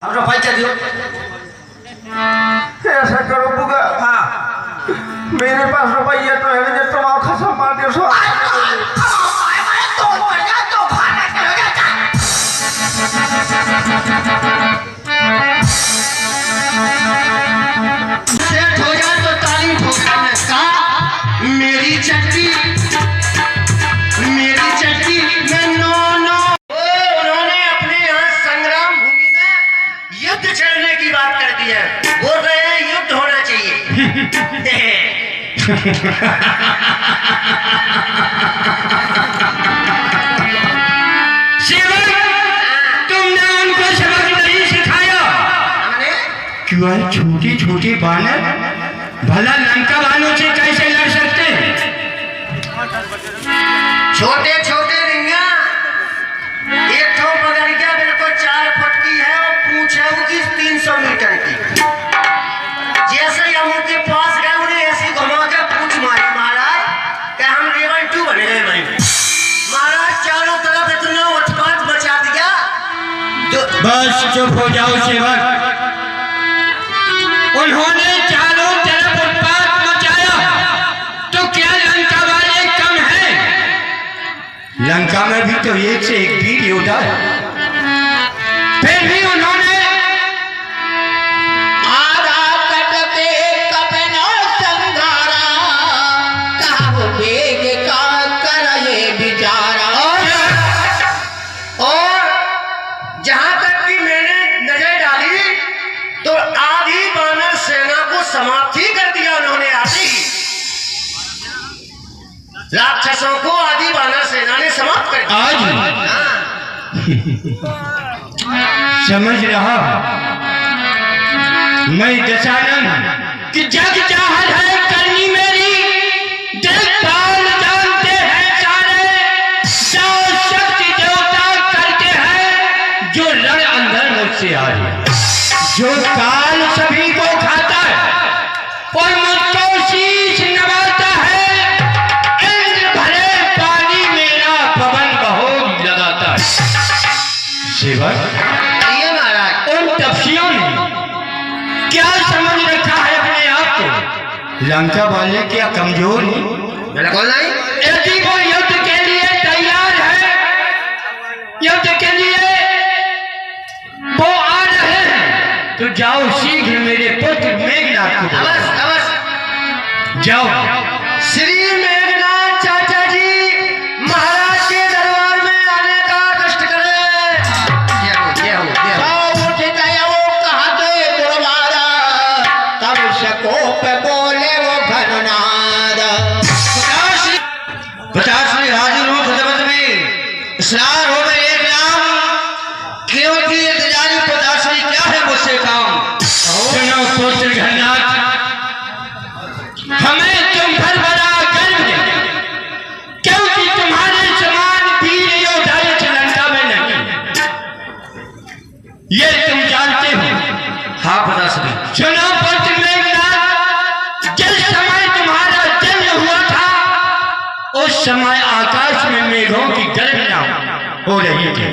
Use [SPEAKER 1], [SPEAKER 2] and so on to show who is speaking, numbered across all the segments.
[SPEAKER 1] आप पैसा दियो।
[SPEAKER 2] ऐसा करो बुगा।
[SPEAKER 1] हाँ
[SPEAKER 2] मेरे पास रुपया तो है नहीं, तुम आँख से मार दियो सो।
[SPEAKER 1] सेठ हो जाए तो ताली ठोकने में का मेरी चट्टी में नो नो। उन्होंने अपने यहाँ संग्राम भूमि में युद्ध छेड़ने की बात कर दी है। बोल रहे हैं युद्ध होना चाहिए। तुमने उनको सबक नहीं सिखाया। क्यों है छोटी छोटी बानर भला लंका वालों से कैसे लड़ सकते हैं? छोटे छोटे रिंगा एक ठो पकड़ के बिल्कुल 4 फुट की है और पूंछ है उनकी 300 मीटर की। जैसे ही हम उनके पास गए उन्हें ऐसी घुमा के पूंछ मारी महाराज कि हम रेवन 2 बन गए। भाई महाराज चारों तरफ इतना उत्पात मचा दिया। बस चुप हो जाओ सेवक। उन्होंने चारों तरफ उत्पात मचाया तो क्या लंका वाले कम हैं? लंका में भी तो एक से एक वीर योद्धा है। फिर भी उन्होंने
[SPEAKER 3] आधा कटते कपना संधारा, कहो बेग का करे बिचारा।
[SPEAKER 1] और जहां तक कि मैंने नजर डाली तो आधी बानर सेना को समाप्ति कर दिया उन्होंने। आधी राक्षसों को आधी बानर सेना ने समाप्त कर दिया। आज समझ रहा मैं दशानन कि जग चाहत है करनी मेरी, देखभाल जानते हैं सारे, जाओ शक्ति देवता करते हैं जो रण अंदर मुझसे आ रही, जो काल सभी को खाता है और मुझको शीश नवाता है। इंद्र भरे पानी मेरा पवन बहुत लगाता है। सेवक
[SPEAKER 3] ये महाराज
[SPEAKER 1] उन तपस्वियों ने क्या समझ रखा है अपने आप को? लंका वाले क्या कमजोर हैं?
[SPEAKER 3] बिल्कुल नहीं।
[SPEAKER 1] यदि वो युद्ध के लिए तैयार है, युद्ध के लिए वो आ रहे हैं तो जाओ शीघ्र मेरे पुत्र मेघनाथ को बुलाओ।
[SPEAKER 3] अवश्य अवश्य।
[SPEAKER 1] जाओ। श्री मेघनाथ चाचा जी महाराज के दरबार में आने का कष्ट करें।
[SPEAKER 3] सौ उठ गया वो कहते दुर्वारा, तब सको पे बोले वो घननाद।
[SPEAKER 1] 50 हाजिर हो खिदमत में। इसरार हो गए एक नाम क्योंकि इंतजारी 50 क्या है मुझसे काम। सुनो पुत्र घननाथ, हमें तुम पर बड़ा गर्व है क्योंकि तुम्हारे समान वीर योद्धा इस लंका में नहीं, ये तुम जानते हो। हाँ पता सभी। सुनो पुत्र मेघनाथ, जिस समय तुम्हारा जन्म हुआ था उस समय आकाश में मेघों की गर्जना हो रही थी।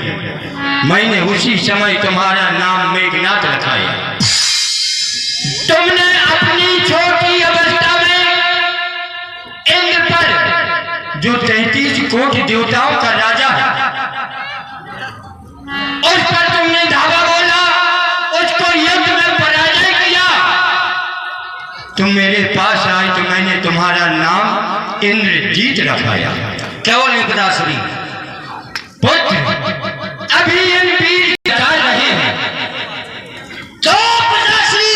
[SPEAKER 1] मैंने उसी समय तुम्हारा नाम मेघनाथ रखा है। तुमने अपनी छोटी अवस्था में इंद्र पर, जो 33 कोटि देवताओं का राजा है, उस पर तुमने धावा बोला, उसको युद्ध में पराजय किया। तुम मेरे पास आए तो मैंने तुम्हारा नाम इंद्रजीत रखाया। क्या बोले पिताश्री? पुत्र अभी इन वीर जा रहे हैं तो पिताश्री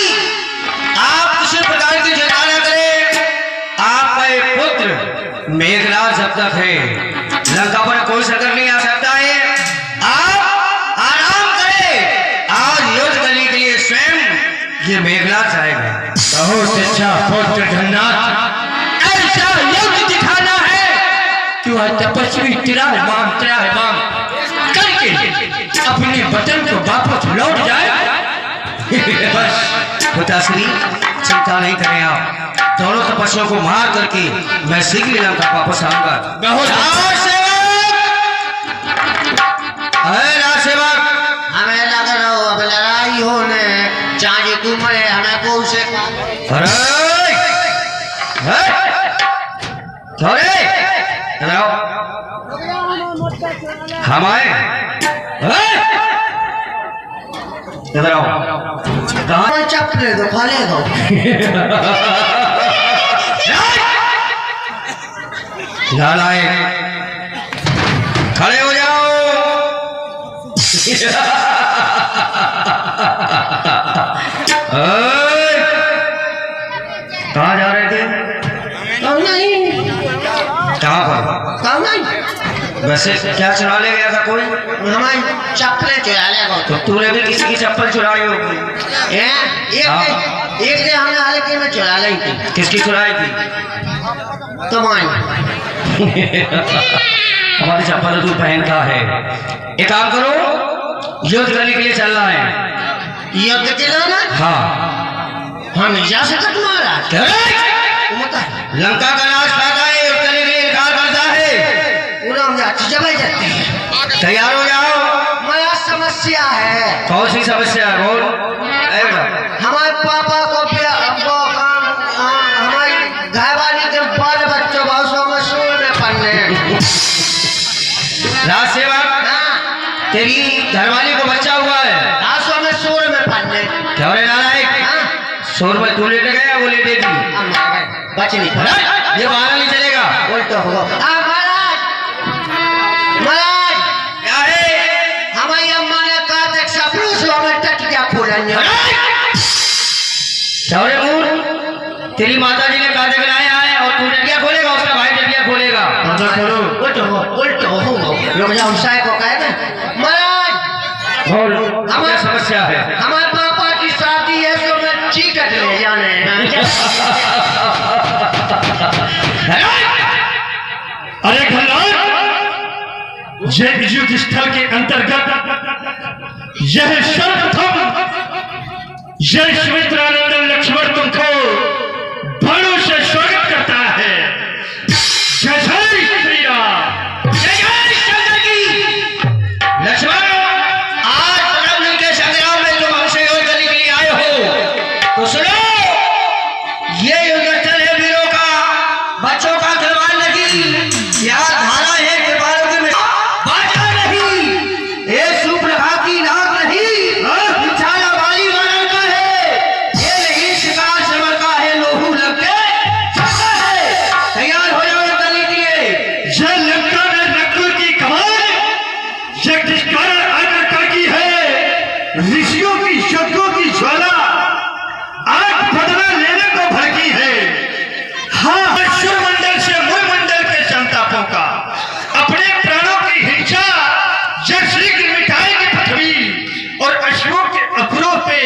[SPEAKER 1] आप किसी प्रकार की चिंता न करें। आपका एक पुत्र मेघनाथ जब तक है लंका पर कोई संकट नहीं आ सकता है। आप आराम करें, आज युद्ध करने के लिए स्वयं ये मेघनाथ जाएगा। बहुत अच्छा पुत्र घननाथ, ऐसा युद्ध दिखाना है कि वह तपस्वी त्राहिमाम करके अपने वतन को वापस लौट जाए। बस पिताश्री चिंता नहीं करें आप, दोनों तपस्वियों को मार करके मैं शीघ्र लंका वापस आऊंगा। बहुत सेवक, हमें लगा रहो, अब लड़ाई हो
[SPEAKER 3] तू मरे हमें को उसे
[SPEAKER 1] अरे अरे इधर आओ हम आए इधर आओ कहाँ
[SPEAKER 3] चप्पल तो खा लेगा
[SPEAKER 1] लाए खड़े हो जाओ कहाँ जा रहे थे कहाँ पर वैसे क्या चुरा ले गया था कोई
[SPEAKER 3] हमारी चप्पलें चुरा लेगा
[SPEAKER 1] तो तूने भी किसी की चप्पल चुराई होगी
[SPEAKER 3] एक दिन हमने हल्के में चुरा ली थी
[SPEAKER 1] किसकी चुराई थी
[SPEAKER 3] तुम्हारी
[SPEAKER 1] हमारी चप्पल तू पहन का है एक काम करो युद्ध करने के लिए चल रहा है
[SPEAKER 3] युद्ध के लिए ना
[SPEAKER 1] हाँ
[SPEAKER 3] हम जा सकते तुम्हारा
[SPEAKER 1] लंका का नाश करता है युद्ध करने के लिए इनकार करता है
[SPEAKER 3] पूरा हम जब जाते हैं
[SPEAKER 1] तैयार हो जाओ
[SPEAKER 3] बड़ा समस्या है
[SPEAKER 1] कौन सी समस्या है बोल
[SPEAKER 3] हमारे पापा को हमारी घरवाली के बाल बच्चों बहुत मशहूर में पढ़ने
[SPEAKER 1] राज सेवा तेरी घरवाली को बच्चा हुआ है
[SPEAKER 3] रासों में सूर में पढ़ने
[SPEAKER 1] क्या रे नालायक सूर में तू लेटे गया वो लेटेगी
[SPEAKER 3] बच नहीं पड़ा
[SPEAKER 1] ये बहाना नहीं चलेगा
[SPEAKER 3] उल्टा होगा महाराज महाराज
[SPEAKER 1] क्या है
[SPEAKER 3] हमारी अम्मा ने कहा था सपनों से हमें टटिया खोलने
[SPEAKER 1] चौरे मूर तेरी माता जी ने कहा था बनाया है और तू टटिया खोलेगा उसका भाई टटिया खोलेगा
[SPEAKER 3] उल्टा होगा लोग जाओ साय को कहे ना महाराज
[SPEAKER 1] बोल क्या समस्या है
[SPEAKER 3] हमारे पापा की शादी है तो मैं टिकट ले जाने
[SPEAKER 4] अरे घरनाथ यह युद्ध स्थल के अंतर्गत यह सर्वप्रथम यह सुमित्रानंदन लक्ष्मण तुमको बड़ों से स्वागत करता है जय जय श्री राम
[SPEAKER 1] जय जय शंकर की लक्ष्मण आज परम के संग्राम में तुम हमसे युद्ध करने के लिए आए हो तो सुनो ये युद्ध स्थल है वीरों का बच्चों का खिलवाड़ नहीं यहाँ धारा है कृपालों के में बाजा नहीं ये सुप्रभा की नाक नहीं छाया वाली वानर का है ये नहीं शिकार समर का है लोहू लग के छाता है तैयार हो जाओ युद्ध करने के लिए
[SPEAKER 4] यह लंका में नकुल की कमान यह जिस कारण आकर करकी है ऋषियों की यज्ञों की ज्वाला आग बदला लेने को भड़की है हाँ मंडल से मुरमंडल के संतापों का अपने प्राणों की हिंसा यह शीघ्र मिटाएगी पृथ्वी और अश्वों के अफरों पे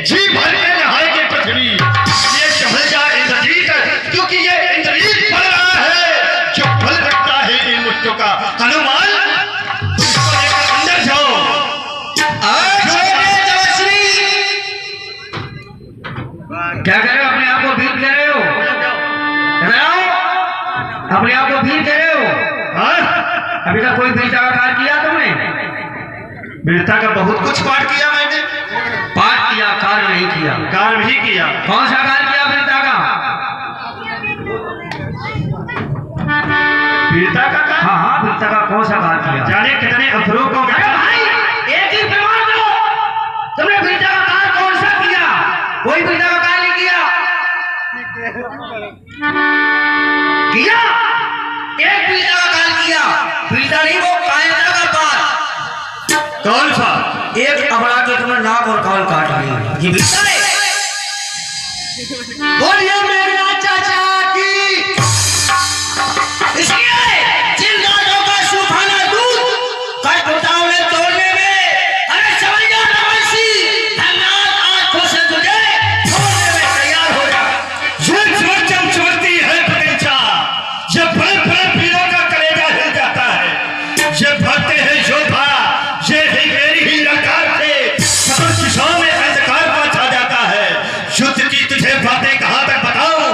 [SPEAKER 4] जी भर के नहाएगी पृथ्वी ये समझ जा इंद्रजीत क्योंकि ये इंद्रजीत पढ़ रहा है जो बल रखता है इन मुट्ठों का हनुमान इसको लेकर अंदर जाओ
[SPEAKER 1] क्या कह रहे हो अपने आप को वीर कह रहे हो अपने आप को वीर कह रहे हो
[SPEAKER 4] हाँ?
[SPEAKER 1] अभी तक कोई वीरता का कार्य किया तुमने
[SPEAKER 4] वीरता का बहुत कुछ पाठ किया मैंने
[SPEAKER 1] पाठ किया कार्य नहीं किया
[SPEAKER 4] कार्य भी किया
[SPEAKER 1] कौन सा कार्य किया वीरता का
[SPEAKER 4] वीरता का कार्य
[SPEAKER 1] हाँ हाँ वीरता का कौन सा कार्य किया
[SPEAKER 4] जाने कितने अफरों को
[SPEAKER 1] अरे भाई एक ही प्रमाण दो तुमने वीरता का कार्य कौन सा किया कोई वीरता का कार्य नहीं किया किया एक वीरता का कार्य किया वीरता नहीं वो कायरता का पार
[SPEAKER 4] कौन सा
[SPEAKER 1] एक अपराध के तुमने नाक और कान काट लिया ये वीरता है बोलिए मेरा चाचा की इसलिए जिन राजों का सुखाना दूध कठपुतलियों में तोड़ने में अरे समझ जा रवंशी धन्यवाद आंखों से तुझे छोड़ने में तैयार हो जा
[SPEAKER 4] ये चमचम चमकती है प्रतीक्षा ये बड़े बड़े वीरों का कलेजा हिल जाता है ये भागते हैं योद्धा ये ही मेरी ही ललकार से सकल दिशाओं में अंधकार का छा जाता है युद्ध की तुझे बातें कहां तक बताऊं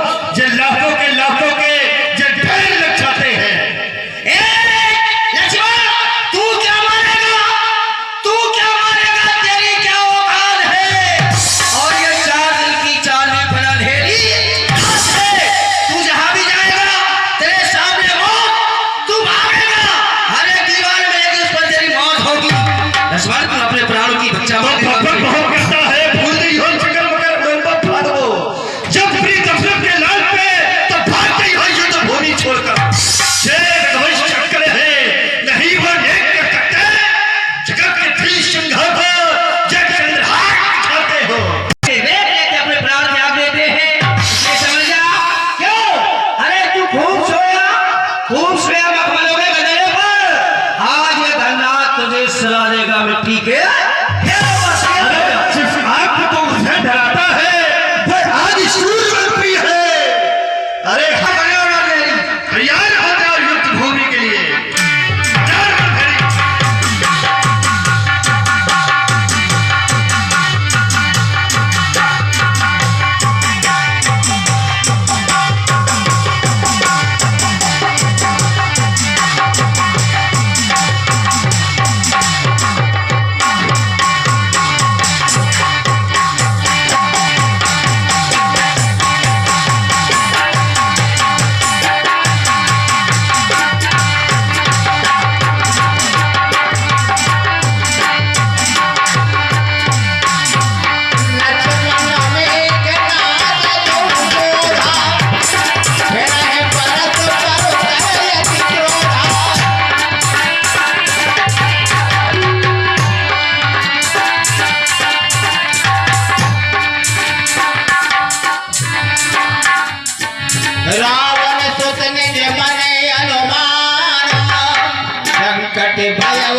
[SPEAKER 3] संकट भयव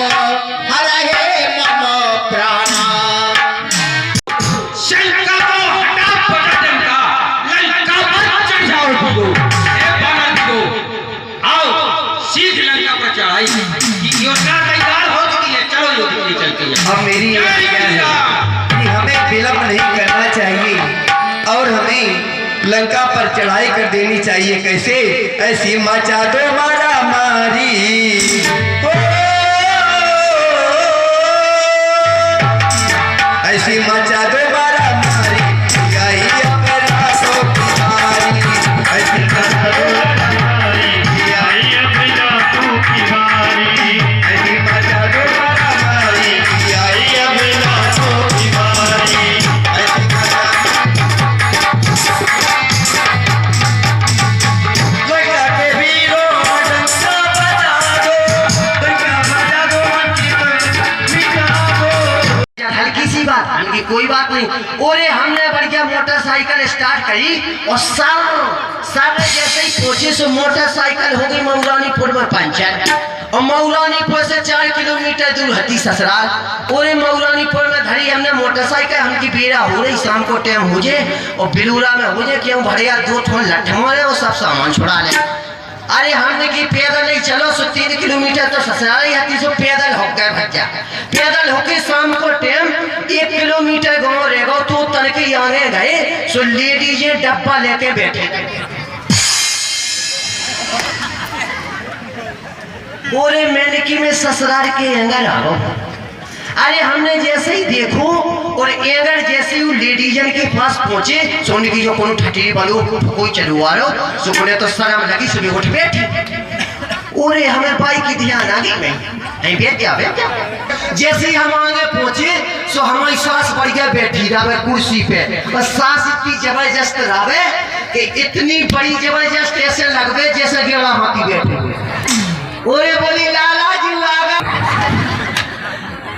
[SPEAKER 3] हरहे मम प्राणा।
[SPEAKER 1] शंका को हटा पटा लंका, लंका पर चढ़ जाओ तुमको। हे बाणन को आओ सीध लंका पर चढ़ाई की योजना तैयार हो चुकी है। चलो योजना चलती है।
[SPEAKER 2] अब मेरी आज्ञा है कि हमें विलंब नहीं करना चाहिए और हमें लंका पर चढ़ाई कर देनी चाहिए। कैसे? ऐसी मचा दो मारा मारी हो, ऐसी मचा दो मारा मारी, यही अपना सो तुम्हारी, ऐसी मचा दो
[SPEAKER 4] यही अपना तू की बारी,
[SPEAKER 2] ऐसी मचा दो मारा मारी,
[SPEAKER 4] यही अपना तू की बारी।
[SPEAKER 2] ऐसी मचा लंका के वीरों डंका बजा दो, डंका बजा दो, मिटा दो।
[SPEAKER 3] हल्की सी बात, हल्की कोई बात नहीं। ओरे हमने बढ़िया मोटरसाइकिल स्टार्ट करी और सर जैसे ही पहुंचे सो मोटरसाइकिल हो गई मऊरानीपुर में पंचर, और मऊरानीपुर से 4 किलोमीटर दूर हती ससुराल। ओरे मऊरानीपुर में धरी हमने मोटरसाइकिल, हमकी बेरा हो रही, शाम को टाइम हो जाए और बिलूरा में हो जाए क्यों भड़िया 2 ठोन लट्ठ मारे और सब सामान छुड़ा ले। अरे हमने की पैदल नहीं चलो सो 3 किलोमीटर तो ससुराल ही हती, सो पैदल होकर भज्जा, पैदल होके शाम को टाइम 1 किलोमीटर गाँव रह गो तो तनके आगे गए सो लेडीज डब्बा लेके बैठे। पूरे मेनकी में ससुराल के एंगर आ गो। अरे हमने जैसे ही देखो और एंगर जैसे ही लेडीजन के पास पहुंचे सोने की जो कोनो ठठी बलो कोई चलवा रो सुने तो शर्म लगी, सुबह उठ बैठी। ओरे हमें भाई की ध्यान आ गई नहीं बैठ क्या जैसे ही हम आगे पहुंचे सो हमारी सास बढ़ गया बैठी रहे कुर्सी पे, और सास इतनी जबरदस्त रहे कि इतनी बड़ी जबरदस्त ऐसे लगवे जैसे गेड़ा हाथी बैठे। ओरे बोली लाला जी आगा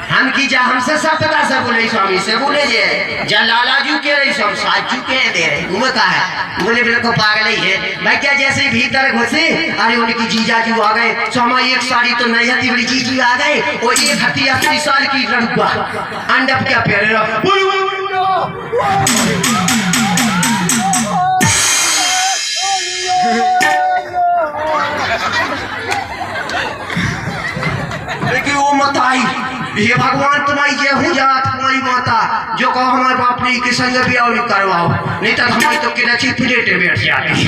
[SPEAKER 3] हम की जा हमसे सब पता से बोले स्वामी से बोले जे जा लाला जी के रही सब साजू के दे रहे घूमे का है। बोले मेरे को पागल ही है भाई क्या। जैसे भीतर घुसे अरे उनकी जीजा जी आ गए, तो हमारी एक साड़ी तो नहीं हती बड़ी जीजी आ गए और एक हती 80 साल की लड़ुआ अंडप क्या पहने देखिए वो मत आई, ये भगवान तुम्हारी जय हो जात हमारी माता जो कहो हमारे बाप ने के संग भी और करवाओ, नहीं तो हमारी तो किराची प्लेटे बैठ जाती।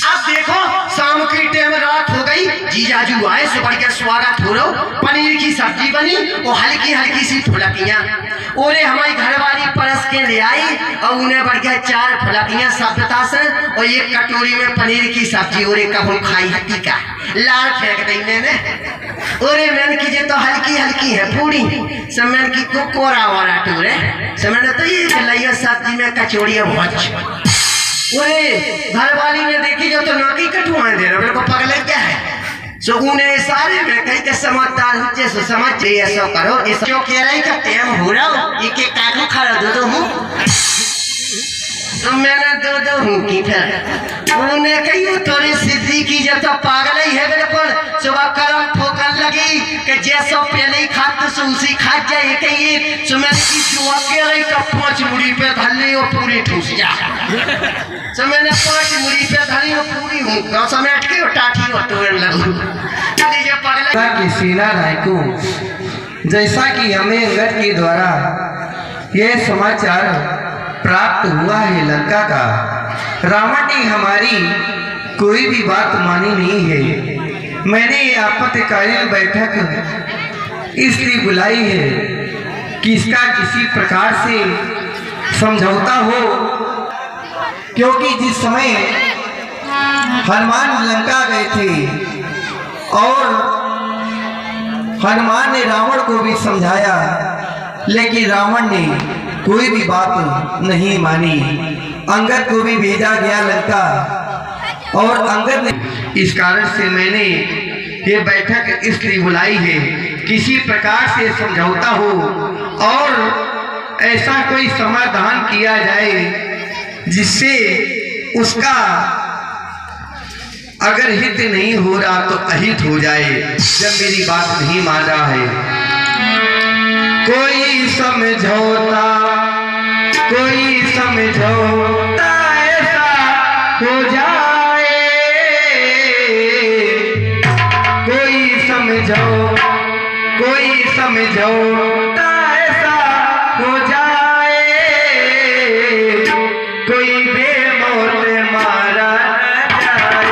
[SPEAKER 3] अब देखो शाम की टाइम रात हो गई, जीजाजू आए सुबह के स्वागत हो रहा, पनीर की सब्जी बनी और हल्की हल्की सी फुलकियां। ओरे हमारी घरवाली परस के ले आई और उन्हें बढ़ गया 4 फुलकियां सभ्यता से और एक कटोरी में पनीर की सब्जी। ओरे कब हम खाई हती का लाल फेंक दी मैंने। ओरे मैंने की जे तो हल्की हल्की है पूरी समय की को कोरा वाला टूरे समय तो ये लाइयो सब्जी में कचौड़ियां भज। ओरे घरवाली ने देखी जो तो नाकी कटुआ दे रहा, मेरे को पगला क्या है। सो उन्हें सारे में कहीं के समझदार होते सो समझ जाइए सो करो इस क्यों कह रही का टाइम हो रहा ये के कागू खड़ा दो हूँ तो मैंने दो हूँ की फिर उन्हें कही थोड़ी सिद्धि की जब तो पागल ही है बिल्कुल। सुबह करम ठोकर लगी कि जैसा पहले ही खाते सो उसी खा जाए कहीं सुमेर की जो अकेले का 5 मुड़ी पे धरली और पूरी ठूस जा। सो मैंने 5 मुड़ी पे धरी और पूरी हूँ गाँव समेट के और टाठी और तोड़ लगू पागल
[SPEAKER 2] की सेना नायकों, जैसा कि हमें अंगद के द्वारा यह समाचार प्राप्त हुआ है लंका का, रावण ने हमारी कोई भी बात मानी नहीं है। मैंने ये आपत्तिकालीन बैठक इसलिए बुलाई है कि इसका किसी प्रकार से समझौता हो, क्योंकि जिस समय हनुमान लंका गए थे और हनुमान ने रावण को भी समझाया, लेकिन रावण ने कोई भी बात नहीं मानी। अंगद को भी भेजा गया लंका और अंगद ने, इस कारण से मैंने ये बैठक इसलिए बुलाई है किसी प्रकार से समझौता हो और ऐसा कोई समाधान किया जाए जिससे उसका अगर हित नहीं हो रहा तो अहित हो जाए, जब मेरी बात नहीं मान रहा है। कोई समझौता ऐसा हो जाए, कोई समझौता ऐसा हो जाए, कोई बेमौत मारा न जाए।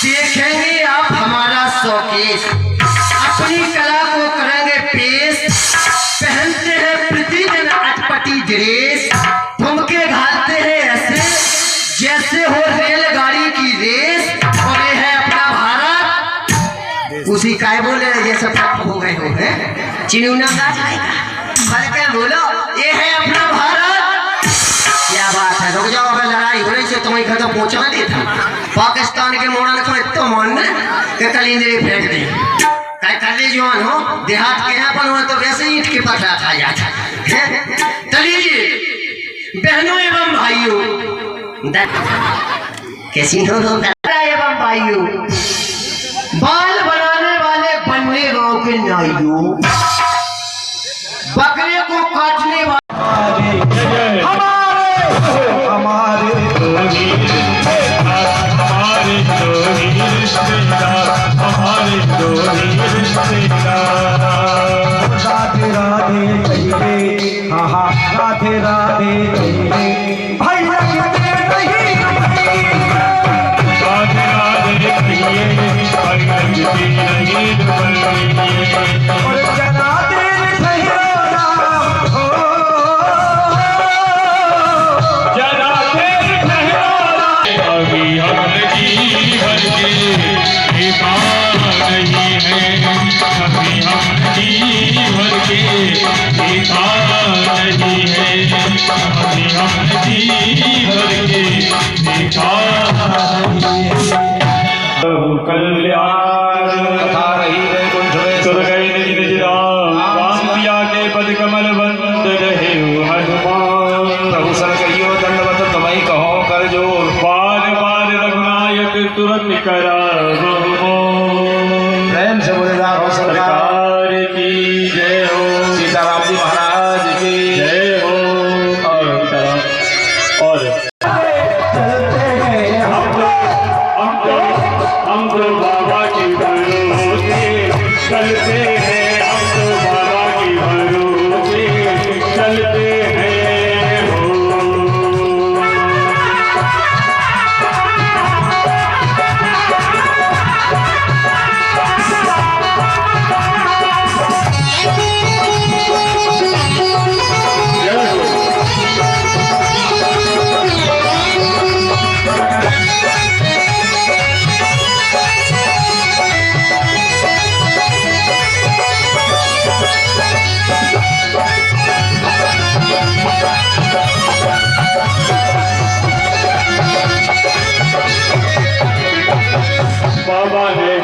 [SPEAKER 2] देखेंगे आप हमारा शौकेश, अपनी कला को करेंगे पेश। पहनते हैं प्रतिदिन अटपटी ड्रेस, ठुमके घालते हैं ऐसे जैसे हो रेलगाड़ी की रेस। और ये है अपना भारत, उसी काय बोले ये सब हो गए हो हैं चिनुना का जाएगा बल्कि बोलो ये है अपना भारत। क्या बात है, रुक जाओ, अगर लड़ाई हो रही है तुम्हें घर तक पहुंचना देता। पाकिस्तान के मोड़न को इतना मन के कलिंदरे फेंक दे कर ले जवान हो, देहात के यहाँ पर हो तो वैसे ईंट के पटरा खा जाता है। चलिए बहनों एवं भाइयों, कैसी हो एवं भाइयों, बाल बनाने वाले बनने गाँव के नाइयों, बकरे को काटने वाले
[SPEAKER 4] हमारे दो ही रिश्तेदार, राधे राधे कहिए, हाँ हाँ राधे राधे कहिए, भाई नहीं राधे राधे कहिए, भाई नहीं और जना दिल ठहरा हो, जना दिल ठहरा। अभी हम जीवन के पार नहीं है, अभी हम जीवन के पार नहीं है, अभी हम जीवन के पार नहीं है। कल्याण कथा रही वैकुंठ में सुर गए निज निज राम, राम पिया के पद कमल बंद रहे हनुमान। प्रभु सर कहियो दंडवत तुम्हें कहो कर जोर, बार बार रघुनायक तुरंत करा प्रेम से बोले राघव सरकार की जय हो, सीताराम जी महाराज की जय हो। और हम तो बाबा की भरोसे चलते हैं, हम तो बाबा की भरोसे चलते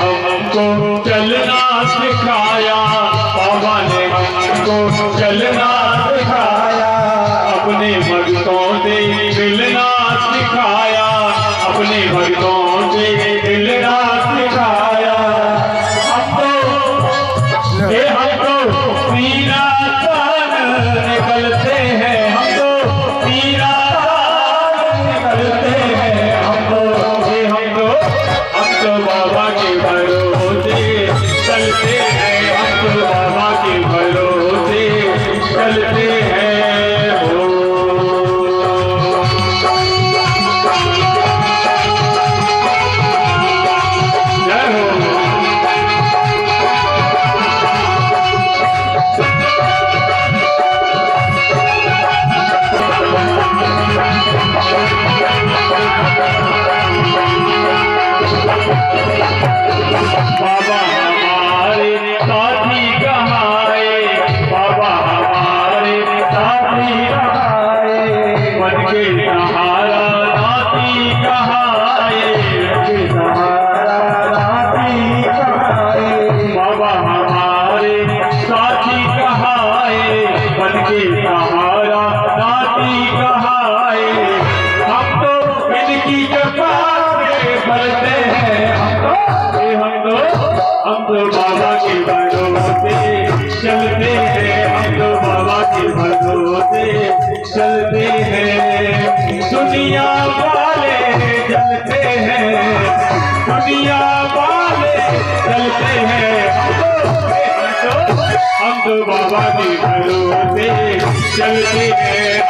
[SPEAKER 5] हमको चलना सिखाया, बाबा ने हमको चलना सिखाया, अपने भक्तों से मिलना सिखाया, अपने भक्तों से मिलना सिखाया। हमको पीरा निकलते हैं, हमको पीरा निकलते हैं, हमको हम तो बाबा के भरोसे चलते हैं, हम तो बाबा के भरोसे चलते हैं। बाबा हमारे साथी कहाए, बाबा हमारे साथी कहाए, बन के सहारा नाती कहाए, बन के सहारा नाती कहाए, बाबा हमारे साथी कहाए, बन के सहारा नाती कहाए। हम तो इनकी कृपा से बढ़ते हैं, हम तो बाबा के भरोसे चलते हैं, हम तो बाबा के भरोसे चलते हैं। दुनिया वाले चलते हैं, दुनिया वाले चलते हैं, हम तो बाबा के भरोसे चलते हैं।